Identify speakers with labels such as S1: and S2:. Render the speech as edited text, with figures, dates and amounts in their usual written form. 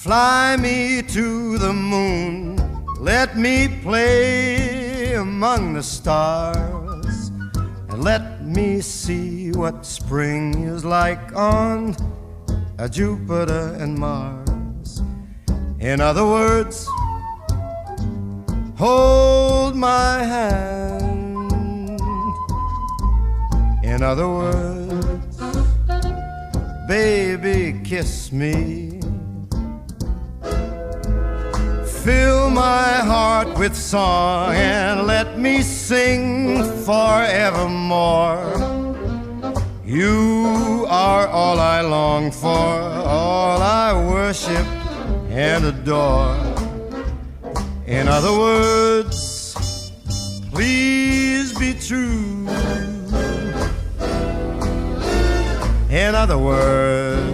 S1: Fly me to the moon, let me play among the stars, and let me see what spring is like on Jupiter and Mars. In other words, hold my hand. In other words, baby, kiss me. Fill my heart with song and let me sing forevermore. You are all I long for, all I worship and adore. In other words, please be true. In other words,